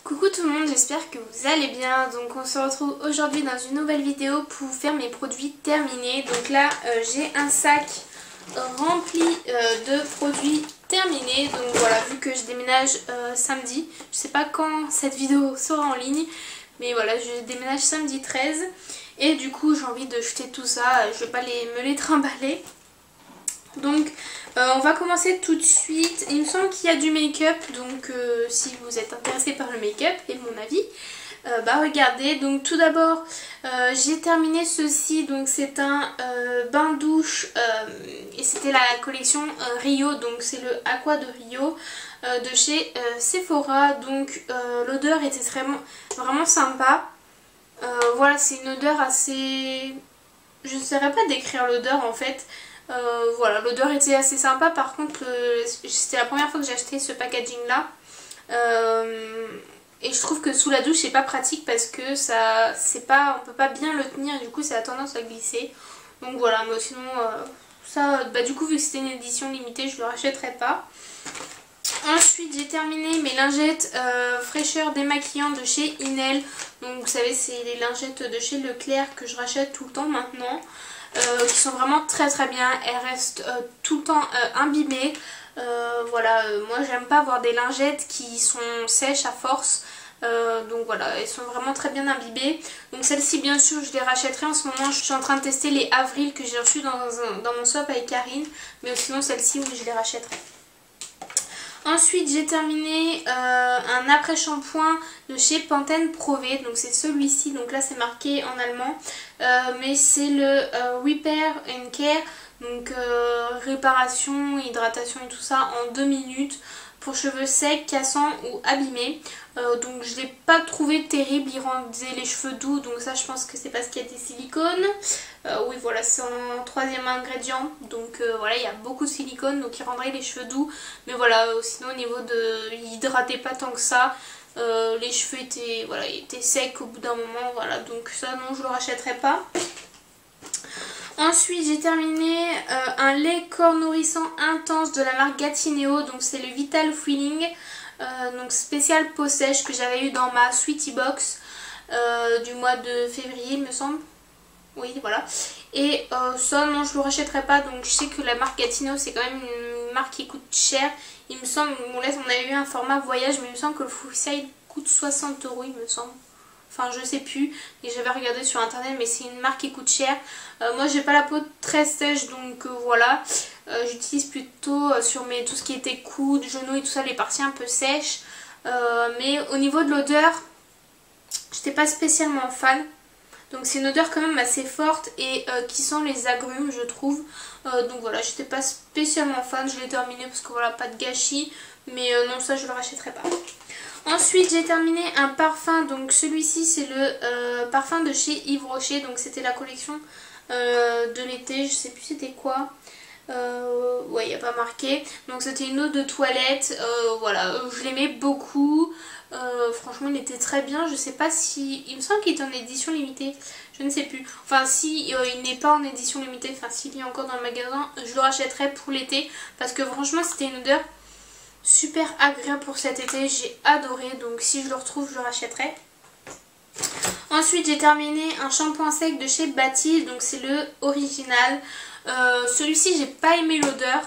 Coucou tout le monde, j'espère que vous allez bien. Donc on se retrouve aujourd'hui dans une nouvelle vidéo pour faire mes produits terminés. Donc là j'ai un sac rempli de produits terminés. Donc voilà, vu que je déménage samedi, je sais pas quand cette vidéo sera en ligne, mais voilà, je déménage samedi 13 et du coup j'ai envie de jeter tout ça, je vais pas me les trimballer. Donc on va commencer tout de suite. Il me semble qu'il y a du make-up, donc si vous êtes intéressé par le make-up et mon avis, bah regardez. Donc tout d'abord j'ai terminé ceci, donc c'est un bain douche et c'était la collection Rio, donc c'est le Aqua de Rio de chez Sephora. Donc l'odeur était vraiment sympa. Voilà, c'est une odeur assez... Je ne saurais pas décrire l'odeur en fait. Voilà, l'odeur était assez sympa. Par contre c'était la première fois que j'ai acheté ce packaging là et je trouve que sous la douche c'est pas pratique parce que ça on peut pas bien le tenir et du coup ça a tendance à glisser. Donc voilà, mais sinon ça, bah du coup vu que c'était une édition limitée je le rachèterai pas. Ensuite j'ai terminé mes lingettes fraîcheur démaquillant de chez Inel. Donc vous savez, c'est les lingettes de chez Leclerc que je rachète tout le temps maintenant. Qui sont vraiment très bien, elles restent tout le temps imbibées. Voilà, moi j'aime pas avoir des lingettes qui sont sèches à force. Donc voilà, elles sont vraiment très bien imbibées. Donc celles-ci bien sûr je les rachèterai. En ce moment je suis en train de tester les Avril que j'ai reçus dans mon swap avec Karine. Mais sinon celles-ci oui, je les rachèterai. Ensuite j'ai terminé un après-shampoing de chez Pantene Prové, donc c'est celui-ci, donc là c'est marqué en allemand, mais c'est le Repair and Care, donc réparation, hydratation et tout ça en 2 minutes pour cheveux secs, cassants ou abîmés. Donc je l'ai pas trouvé terrible, il rendait les cheveux doux, donc ça je pense que c'est parce qu'il y a des silicones. Oui voilà, c'est en 3e ingrédient, donc voilà, il y a beaucoup de silicone, donc il rendrait les cheveux doux. Mais voilà, sinon au niveau de... il hydratait pas tant que ça. Les cheveux étaient secs au bout d'un moment, voilà, donc ça non, je le rachèterai pas. Ensuite j'ai terminé un lait corps nourrissant intense de la marque Gatineau, donc c'est le Vital Feeling, donc spécial peau sèche que j'avais eu dans ma Sweetie Box du mois de février il me semble. Oui voilà, et ça non je le rachèterai pas. Donc je sais que la marque Gatineau c'est quand même une marque qui coûte cher. Il me semble, on avait eu un format voyage, mais il me semble que le full size coûte 60 € il me semble. Enfin je sais plus, et j'avais regardé sur internet, mais c'est une marque qui coûte cher. Moi j'ai pas la peau très sèche, donc voilà, j'utilise plutôt sur tout ce qui était coudes, genoux et tout ça, les parties un peu sèches. Mais au niveau de l'odeur, j'étais pas spécialement fan. Donc c'est une odeur quand même assez forte et qui sent les agrumes je trouve. Donc voilà, j'étais pas spécialement fan, je l'ai terminé parce que voilà, pas de gâchis. Mais non, ça je le rachèterai pas. Ensuite j'ai terminé un parfum, donc celui-ci c'est le parfum de chez Yves Rocher. Donc c'était la collection de l'été, je sais plus c'était quoi. Ouais, il n'y a pas marqué. Donc c'était une eau de toilette, voilà, je l'aimais beaucoup. Franchement il était très bien. Je sais pas si... il me semble qu'il est en édition limitée, je ne sais plus. Enfin si il n'est pas en édition limitée, enfin s'il est encore dans le magasin, je le rachèterai pour l'été. Parce que franchement c'était une odeur super agréable pour cet été, j'ai adoré. Donc si je le retrouve je le rachèterai. Ensuite j'ai terminé un shampoing sec de chez Bathilde, donc c'est le original. Celui-ci j'ai pas aimé l'odeur.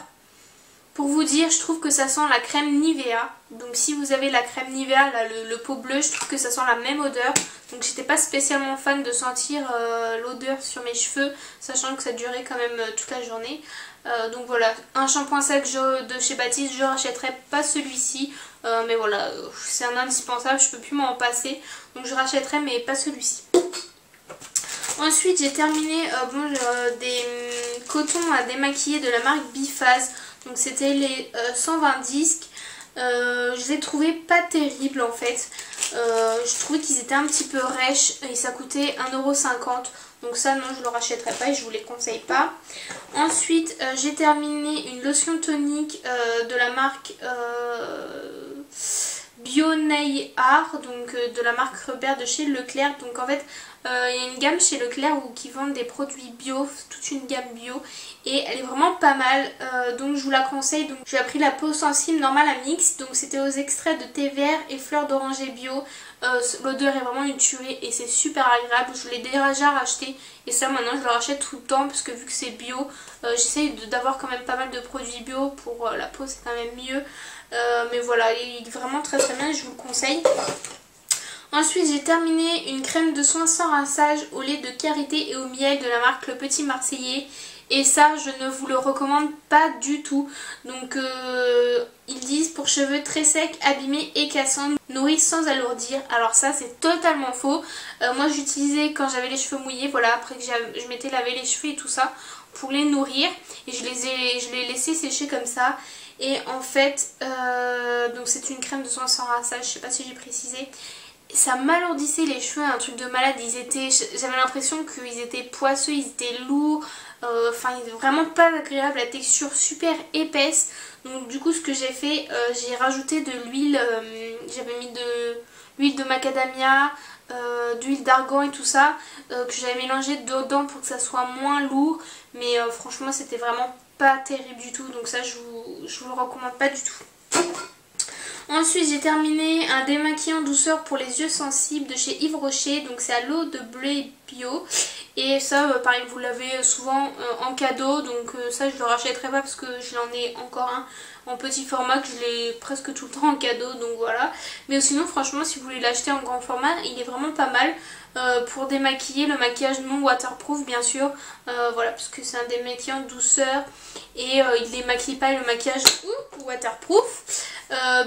Pour vous dire, je trouve que ça sent la crème Nivea. Donc si vous avez la crème Nivea, là, le pot bleu, je trouve que ça sent la même odeur. Donc j'étais pas spécialement fan de sentir l'odeur sur mes cheveux, sachant que ça durait quand même toute la journée. Donc voilà, un shampoing sec de chez Baptiste, je rachèterai pas celui-ci. Mais voilà, c'est un indispensable, je peux plus m'en passer. Donc je rachèterai mais pas celui-ci. Ensuite j'ai terminé des cotons à démaquiller de la marque Biphase. Donc c'était les 120 disques. Je les trouvais pas terribles en fait. Je trouvais qu'ils étaient un petit peu rêches et ça coûtait 1,50 €. Donc ça non, je le rachèterai pas et je vous les conseille pas. Ensuite j'ai terminé une lotion tonique de la marque Bio Nail Art, donc de la marque Repère de chez Leclerc. Donc en fait il y a une gamme chez Leclerc qui vendent des produits bio, toute une gamme bio, et elle est vraiment pas mal, donc je vous la conseille. Donc j'ai pris la peau sensible normale à mix, donc c'était aux extraits de thé vert et fleurs d'oranger bio. L'odeur est vraiment une tuerie et c'est super agréable. Je l'ai déjà racheté et ça maintenant je le rachète tout le temps parce que vu que c'est bio, j'essaye d'avoir quand même pas mal de produits bio pour la peau, c'est quand même mieux. Mais voilà, il est vraiment très très bien et je vous le conseille. Ensuite j'ai terminé une crème de soin sans rinçage au lait de karité et au miel de la marque Le Petit Marseillais. Et ça je ne vous le recommande pas du tout. Donc ils disent pour cheveux très secs, abîmés et cassants, nourrissent sans alourdir. Alors ça c'est totalement faux. Moi j'utilisais quand j'avais les cheveux mouillés, voilà, après que je m'étais lavé les cheveux et tout ça, pour les nourrir. Et je les laissé sécher comme ça. Et en fait, donc c'est une crème de soin sans rinçage, je sais pas si j'ai précisé. Ça m'alourdissait les cheveux, un truc de malade. J'avais l'impression qu'ils étaient poisseux, ils étaient lourds. Enfin, ils étaient vraiment pas agréables, la texture super épaisse. Donc du coup, ce que j'ai fait, j'ai rajouté de l'huile. J'avais mis de l'huile de macadamia, d'huile d'argan et tout ça, que j'avais mélangé dedans pour que ça soit moins lourd. Mais franchement, c'était vraiment pas terrible du tout. Donc ça, je vous le recommande pas du tout. Ensuite j'ai terminé un démaquillant douceur pour les yeux sensibles de chez Yves Rocher, donc c'est à l'eau de blé bio. Et ça pareil, vous l'avez souvent en cadeau, donc ça je le rachèterai pas parce que j'en ai encore un en petit format que je l'ai presque tout le temps en cadeau, donc voilà. Mais sinon franchement si vous voulez l'acheter en grand format, il est vraiment pas mal. Pour démaquiller, le maquillage non waterproof bien sûr, voilà, parce que c'est un démaquillant douceur et il démaquille pas le maquillage waterproof,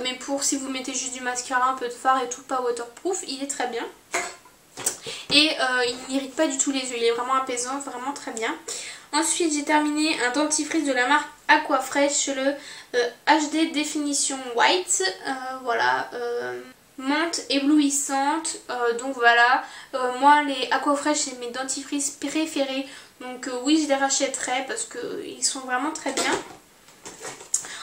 mais pour si vous mettez juste du mascara, un peu de fard et tout, pas waterproof, il est très bien. Et il n'irrite pas du tout les yeux, il est vraiment apaisant, vraiment très bien. Ensuite j'ai terminé un dentifrice de la marque Aquafresh, le HD Definition White, voilà, menthe éblouissante, donc voilà. Moi les Aquafresh c'est mes dentifrices préférés, donc oui je les rachèterai parce qu'ils sont vraiment très bien.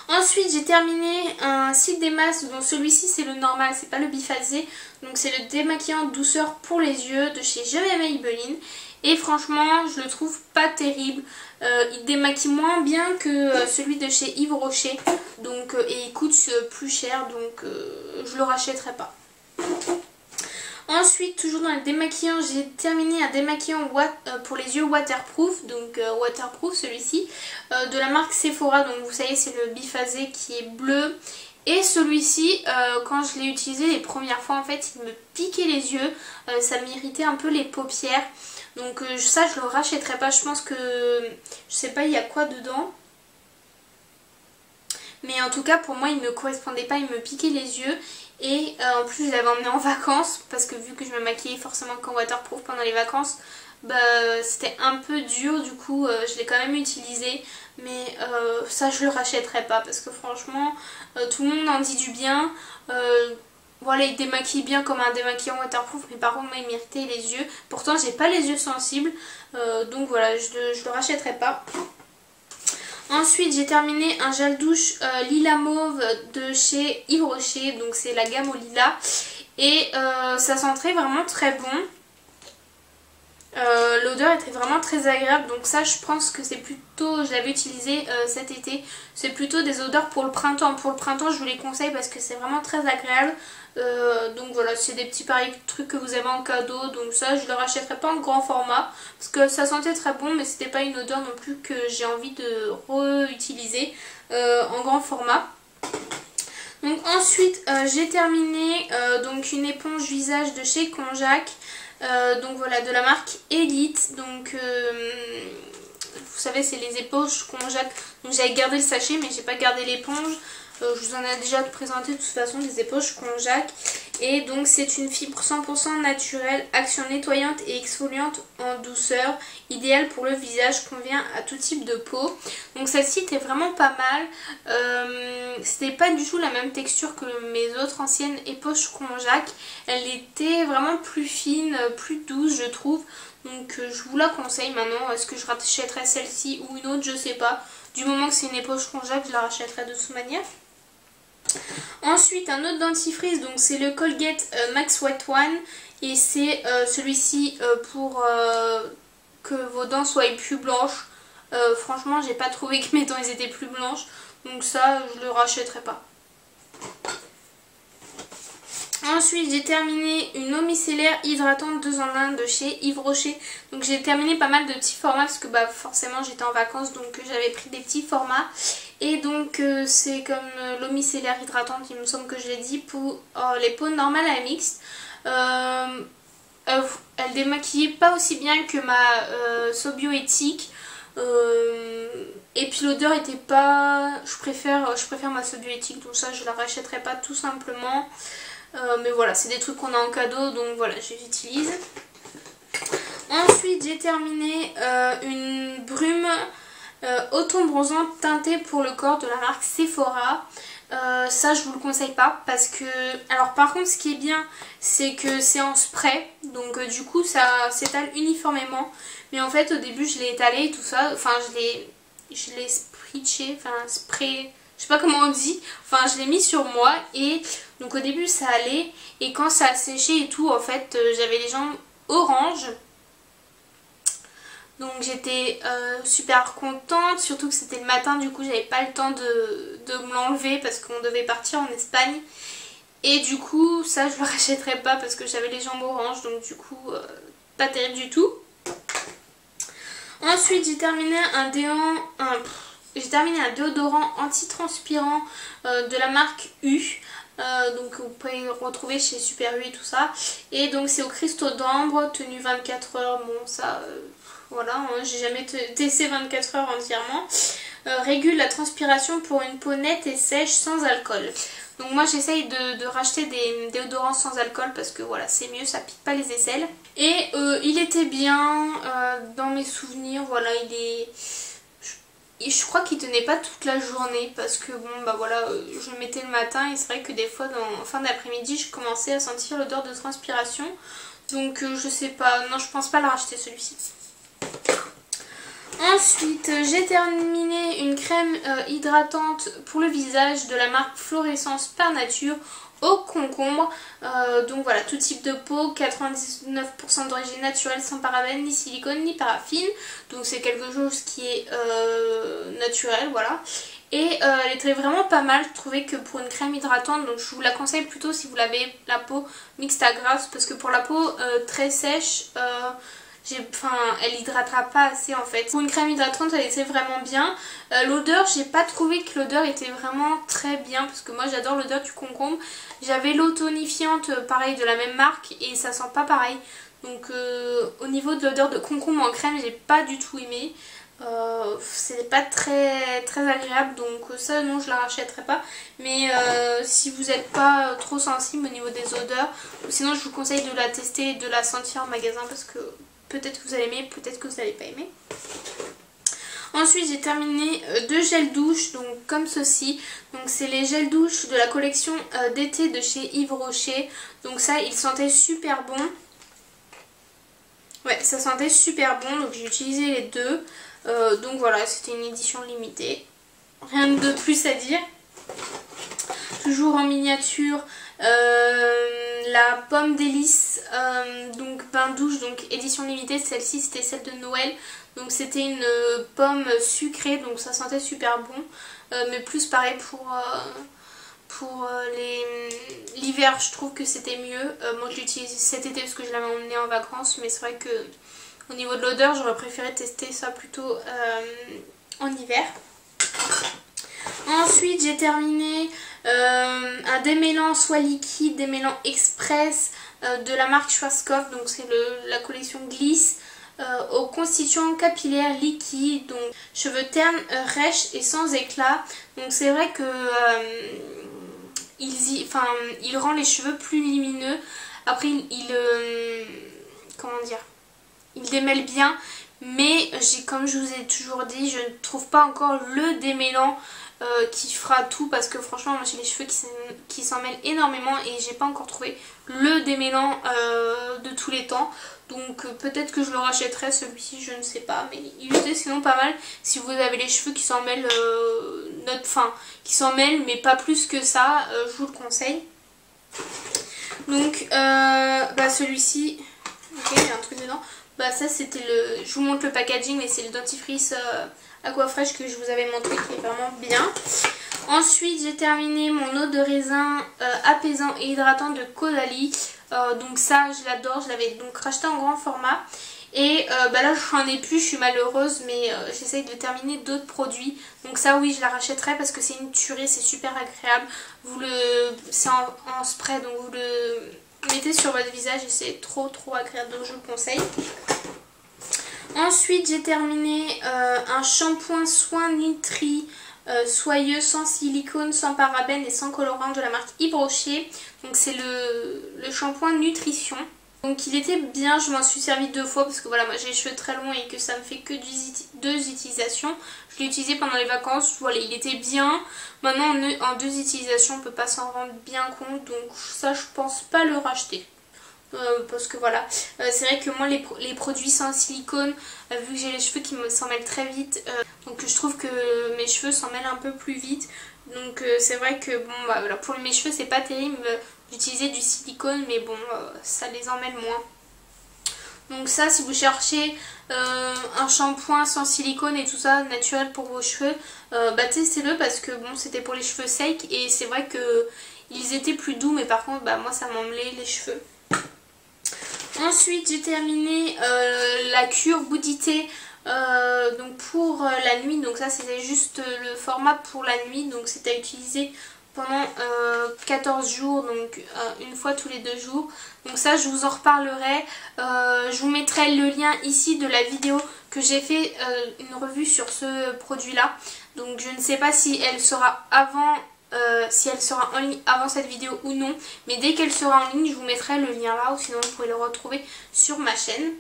Ensuite j'ai terminé un cils des masques, donc celui-ci c'est le normal, c'est pas le biphasé, donc c'est le démaquillant douceur pour les yeux de chez Je vais Maybelline. Et franchement je le trouve pas terrible, il démaquille moins bien que celui de chez Yves Rocher, donc, et il coûte plus cher, donc je le rachèterai pas. Ensuite, toujours dans les démaquillants, j'ai terminé un démaquillant pour les yeux waterproof, donc waterproof celui-ci, de la marque Sephora, donc vous savez c'est le biphasé qui est bleu. Et celui-ci, quand je l'ai utilisé les premières fois, en fait, il me piquait les yeux, ça m'irritait un peu les paupières. Donc ça, je le rachèterai pas, je pense que, je sais pas, il y a quoi dedans. Mais en tout cas, pour moi, il me correspondait pas, il me piquait les yeux. Et en plus, je l'avais emmené en vacances, parce que vu que je me maquillais forcément qu'en waterproof pendant les vacances, bah, c'était un peu dur, du coup je l'ai quand même utilisé. Mais ça, je le rachèterai pas, parce que franchement, tout le monde en dit du bien. Voilà, il démaquille bien comme un démaquillant waterproof, mais par contre, moi, il m'irritait les yeux. Pourtant, j'ai pas les yeux sensibles, donc voilà, je le rachèterai pas. Ensuite j'ai terminé un gel douche lilas mauve de chez Yves Rocher, donc c'est la gamme au lilas. Et ça sentait vraiment très bon. L'odeur était vraiment très agréable, donc ça je pense que c'est plutôt, je l'avais utilisé cet été, c'est plutôt des odeurs pour le printemps. Pour le printemps je vous les conseille parce que c'est vraiment très agréable. Donc voilà, c'est des petits pareils trucs que vous avez en cadeau, donc ça je le rachèterai pas en grand format parce que ça sentait très bon, mais c'était pas une odeur non plus que j'ai envie de réutiliser en grand format. Donc ensuite j'ai terminé donc une éponge visage de chez Konjac, donc voilà, de la marque Elite. Donc vous savez c'est les éponges Konjac, donc j'avais gardé le sachet mais j'ai pas gardé l'éponge. Je vous en ai déjà présenté de toute façon des éponges Konjac. Et donc c'est une fibre 100% naturelle, action nettoyante et exfoliante en douceur, idéale pour le visage, convient à tout type de peau. Donc celle-ci était vraiment pas mal. C'était pas du tout la même texture que mes autres anciennes éponges Konjac. Elle était vraiment plus fine, plus douce je trouve. Donc je vous la conseille maintenant. Est-ce que je rachèterai celle-ci ou une autre, je sais pas. Du moment que c'est une éponge Konjac, je la rachèterai de toute manière. Ensuite un autre dentifrice, donc c'est le Colgate Max White One. Et c'est celui-ci pour que vos dents soient plus blanches. Franchement j'ai pas trouvé que mes dents étaient plus blanches. Donc ça je le rachèterai pas. Ensuite j'ai terminé une eau micellaire hydratante 2 en 1 de chez Yves Rocher. Donc j'ai terminé pas mal de petits formats parce que bah, forcément j'étais en vacances, donc j'avais pris des petits formats. Et donc c'est comme l'eau micellaire hydratante, il me semble que je l'ai dit, pour les peaux normales à mixte. Elle démaquillait pas aussi bien que ma Sobioéthique. Et puis l'odeur était pas... Je préfère ma Sobioéthique, donc ça je la rachèterai pas tout simplement. Mais voilà, c'est des trucs qu'on a en cadeau, donc voilà, je les utilise. Ensuite j'ai terminé une brume auto-bronzante teintée pour le corps de la marque Sephora. Ça je vous le conseille pas parce que... Alors par contre ce qui est bien c'est que c'est en spray, donc du coup ça s'étale uniformément. Mais en fait au début je l'ai étalé et tout ça, enfin je l'ai spritché, enfin spray... Je sais pas comment on dit, enfin je l'ai mis sur moi et donc au début ça allait et quand ça a séché et tout en fait j'avais les jambes oranges. Donc j'étais super contente, surtout que c'était le matin, du coup j'avais pas le temps de me l'enlever parce qu'on devait partir en Espagne. Et du coup ça je le rachèterai pas parce que j'avais les jambes oranges, donc du coup pas terrible du tout. Ensuite j'ai terminé un déodorant anti-transpirant de la marque U. Donc vous pouvez le retrouver chez Super U et tout ça. Et donc c'est au cristaux d'ambre, tenue 24 heures, bon ça... Voilà, hein, j'ai jamais testé 24 heures entièrement. Régule la transpiration pour une peau nette et sèche sans alcool. Donc moi j'essaye de racheter des déodorants sans alcool parce que voilà, c'est mieux, ça pique pas les aisselles. Et il était bien dans mes souvenirs, voilà, il est... Et je crois qu'il tenait pas toute la journée parce que bon bah voilà, je le mettais le matin et c'est vrai que des fois en fin d'après-midi je commençais à sentir l'odeur de transpiration. Donc je sais pas, non je pense pas le racheter celui-ci. Ensuite j'ai terminé une crème hydratante pour le visage de la marque Florescence par Nature au concombre. Donc voilà, tout type de peau, 99% d'origine naturelle, sans parabènes, ni silicone, ni paraffine. Donc c'est quelque chose qui est naturel, voilà. Et elle était vraiment pas mal, je trouvais que pour une crème hydratante, donc je vous la conseille plutôt si vous avez la peau mixte à grasse, parce que pour la peau très sèche... elle hydratera pas assez en fait. Pour une crème hydratante elle était vraiment bien. L'odeur, j'ai pas trouvé que l'odeur était vraiment très bien parce que moi j'adore l'odeur du concombre. J'avais l'eau tonifiante pareil de la même marque et ça sent pas pareil. Donc au niveau de l'odeur de concombre en crème j'ai pas du tout aimé. C'est pas très agréable, donc ça non je la rachèterai pas. Mais si vous n'êtes pas trop sensible au niveau des odeurs, sinon je vous conseille de la tester et de la sentir en magasin parce que peut-être que vous allez aimer, peut-être que vous n'allez pas aimer. Ensuite j'ai terminé deux gels douche, donc comme ceci. Donc c'est les gels douche de la collection d'été de chez Yves Rocher. Donc ça il sentait super bon. Ouais, ça sentait super bon, donc j'ai utilisé les deux. Donc voilà, c'était une édition limitée. Rien de plus à dire. Toujours en miniature, la pomme délice, donc bain douche, donc édition limitée. Celle-ci c'était celle de Noël. Donc c'était une pomme sucrée, donc ça sentait super bon. Mais plus pareil pour l'hiver, je trouve que c'était mieux. Moi je l'utilise cet été parce que je l'avais emmené en vacances, mais c'est vrai que au niveau de l'odeur, j'aurais préféré tester ça plutôt en hiver. Ensuite, j'ai terminé un démêlant soit liquide, démêlant express de la marque Schwarzkopf. Donc c'est la collection Gliss au constituant capillaire liquide. Donc cheveux ternes, rêches et sans éclat. Donc c'est vrai que il rend les cheveux plus lumineux. Après, comment dire, il démêle bien, mais comme je vous ai toujours dit, je ne trouve pas encore le démêlant qui fera tout, parce que franchement moi j'ai les cheveux qui s'en mêlent énormément et j'ai pas encore trouvé le démêlant de tous les temps. Donc peut-être que je le rachèterai celui-ci, je ne sais pas, mais il était sinon pas mal si vous avez les cheveux qui s'en mêlent, qui s'en mêlent mais pas plus que ça, je vous le conseille. Donc celui-ci, ok, il y a un truc dedans. Ça c'était le, je vous montre le packaging, mais c'est le dentifrice Aquafresh que je vous avais montré qui est vraiment bien. Ensuite j'ai terminé mon eau de raisin apaisant et hydratant de Caudalie. Donc ça je l'adore, je l'avais donc racheté en grand format. Et là j'en ai plus, je suis malheureuse, mais j'essaye de terminer d'autres produits. Donc ça oui je la rachèterai parce que c'est une tuerie, c'est super agréable. C'est en spray, donc vous le mettez sur votre visage et c'est trop agréable, donc je vous le conseille. Ensuite j'ai terminé un shampoing Soin Nutri soyeux, sans silicone, sans parabènes et sans colorant de la marque Yves Rocher. Donc c'est le shampoing Nutrition. Donc il était bien, je m'en suis servi 2 fois parce que voilà, moi j'ai les cheveux très longs et que ça me fait que 2 utilisations. Je l'ai utilisé pendant les vacances, voilà, il était bien. Maintenant en 2 utilisations on peut pas s'en rendre bien compte, donc ça je pense pas le racheter. Parce que voilà, c'est vrai que moi les produits sans silicone, vu que j'ai les cheveux qui s'en mêlent très vite, donc je trouve que mes cheveux s'en mêlent un peu plus vite. Donc c'est vrai que bon voilà, pour mes cheveux c'est pas terrible d'utiliser du silicone, mais bon ça les emmêle moins. Donc ça, si vous cherchez un shampoing sans silicone et tout ça, naturel pour vos cheveux, testez-le parce que bon c'était pour les cheveux secs et c'est vrai que ils étaient plus doux, mais par contre moi ça m'emmêlait les cheveux. Ensuite j'ai terminé la cure Boudité donc pour la nuit. Donc ça c'était juste le format pour la nuit, donc c'était à utiliser pendant 14 jours, donc une fois tous les 2 jours. Donc ça je vous en reparlerai, je vous mettrai le lien ici de la vidéo que j'ai fait une revue sur ce produit là. Donc je ne sais pas si elle sera en ligne avant cette vidéo ou non, mais dès qu'elle sera en ligne je vous mettrai le lien là, ou sinon vous pouvez le retrouver sur ma chaîne.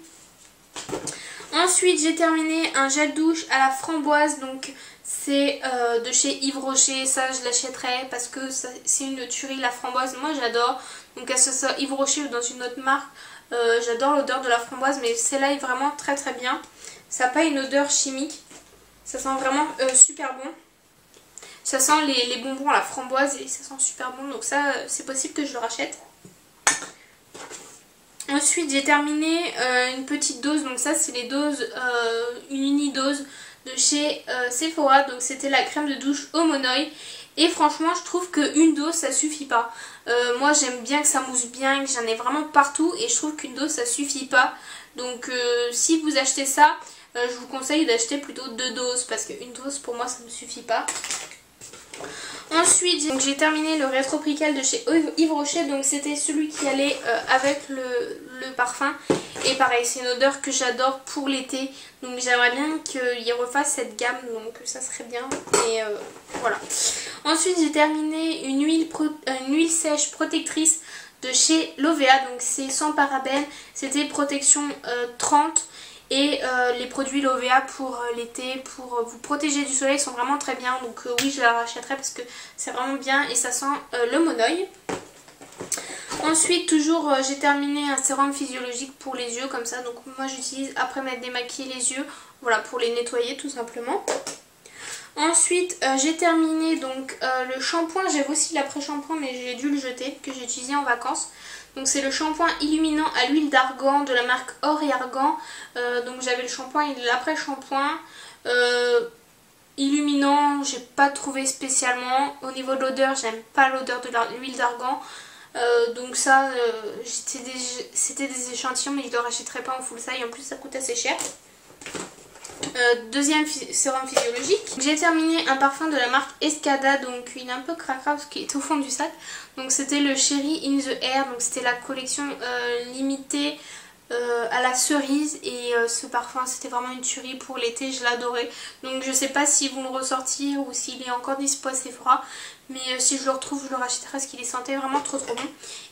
Ensuite j'ai terminé un gel douche à la framboise, donc c'est de chez Yves Rocher. Ça je l'achèterai parce que c'est une tuerie, la framboise, moi j'adore. Donc que ce soit Yves Rocher ou dans une autre marque, j'adore l'odeur de la framboise, mais celle-là est vraiment très bien. Ça n'a pas une odeur chimique, ça sent vraiment super bon. Ça sent les bonbons à la framboise et ça sent super bon, donc ça c'est possible que je le rachète. Ensuite j'ai terminé une petite dose, donc ça c'est les doses, une unidose de chez Sephora, donc c'était la crème de douche Homonoï. Et franchement je trouve qu'une dose ça suffit pas. Moi j'aime bien que ça mousse bien, que j'en ai vraiment partout, et je trouve qu'une dose ça suffit pas. Donc si vous achetez ça, je vous conseille d'acheter plutôt 2 doses, parce qu'une dose pour moi ça ne suffit pas. Ensuite j'ai terminé le rétroprical de chez Yves Rocher, donc c'était celui qui allait avec le parfum, et pareil c'est une odeur que j'adore pour l'été, donc j'aimerais bien qu'il refasse cette gamme, donc ça serait bien. Et voilà. Ensuite j'ai terminé une huile sèche protectrice de chez Lovea, donc c'est sans parabènes, c'était protection 30. Et les produits Lovea pour l'été, pour vous protéger du soleil, sont vraiment très bien. Donc oui, je la rachèterai parce que c'est vraiment bien et ça sent le monoï. Ensuite, toujours, j'ai terminé un sérum physiologique pour les yeux, comme ça. Donc moi, j'utilise après m'être démaquillé les yeux, voilà, pour les nettoyer tout simplement. Ensuite, j'ai terminé donc le shampoing. J'avais aussi l'après-shampoing, mais j'ai dû le jeter, que j'ai utilisé en vacances. Donc c'est le shampoing illuminant à l'huile d'argan de la marque Or et Argan. Donc j'avais le shampoing et l'après-shampoing. Illuminant, j'ai pas trouvé spécialement. Au niveau de l'odeur, j'aime pas l'odeur de l'huile d'argan. Donc ça, c'était des échantillons, mais je ne le rachèterai pas en full size. En plus ça coûte assez cher. Deuxième sérum physiologique. J'ai terminé un parfum de la marque Escada, donc il est un peu cracra parce qu'il est au fond du sac. Donc c'était le Cherry in the Air, donc c'était la collection limitée à la cerise et ce parfum c'était vraiment une tuerie pour l'été, je l'adorais. Donc je sais pas s'ils vont le ressortir ou s'il est encore dispo à Sephora, mais si je le retrouve je le rachèterai parce qu'il sentait vraiment trop bon.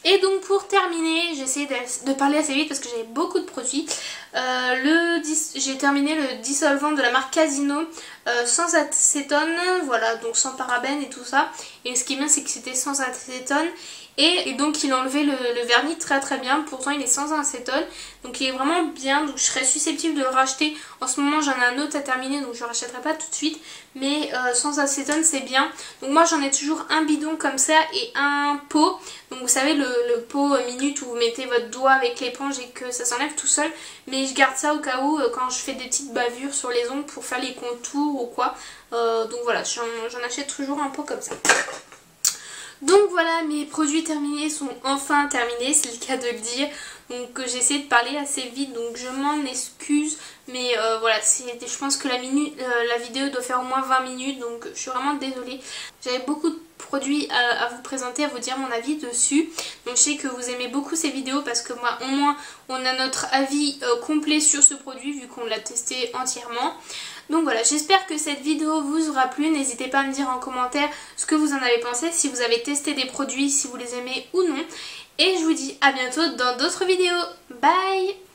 Et donc pour terminer, j'ai essayé de parler assez vite parce que j'avais beaucoup de produits. J'ai terminé le dissolvant de la marque Casino sans acétone, voilà, donc sans parabènes et tout ça. Et ce qui est bien c'est que c'était sans acétone. Et donc il enlevait le vernis très très bien, pourtant il est sans acétone, donc il est vraiment bien, donc je serais susceptible de le racheter. En ce moment j'en ai un autre à terminer, donc je ne le rachèterai pas tout de suite, mais sans acétone c'est bien. Donc moi j'en ai toujours un bidon comme ça et un pot, donc vous savez le pot minute où vous mettez votre doigt avec l'éponge et que ça s'enlève tout seul, mais je garde ça au cas où quand je fais des petites bavures sur les ongles pour faire les contours ou quoi. Donc voilà, j'en achète toujours un pot comme ça. Donc voilà, mes produits terminés sont enfin terminés, c'est le cas de le dire. Donc j'ai essayé de parler assez vite, donc je m'en excuse. Mais voilà, je pense que la vidéo doit faire au moins 20 minutes, donc je suis vraiment désolée. J'avais beaucoup de produits à vous présenter, à vous dire mon avis dessus. Donc je sais que vous aimez beaucoup ces vidéos parce que moi au moins on a notre avis complet sur ce produit vu qu'on l'a testé entièrement. Donc voilà, j'espère que cette vidéo vous aura plu. N'hésitez pas à me dire en commentaire ce que vous en avez pensé, si vous avez testé des produits, si vous les aimez ou non. Et je vous dis à bientôt dans d'autres vidéos. Bye!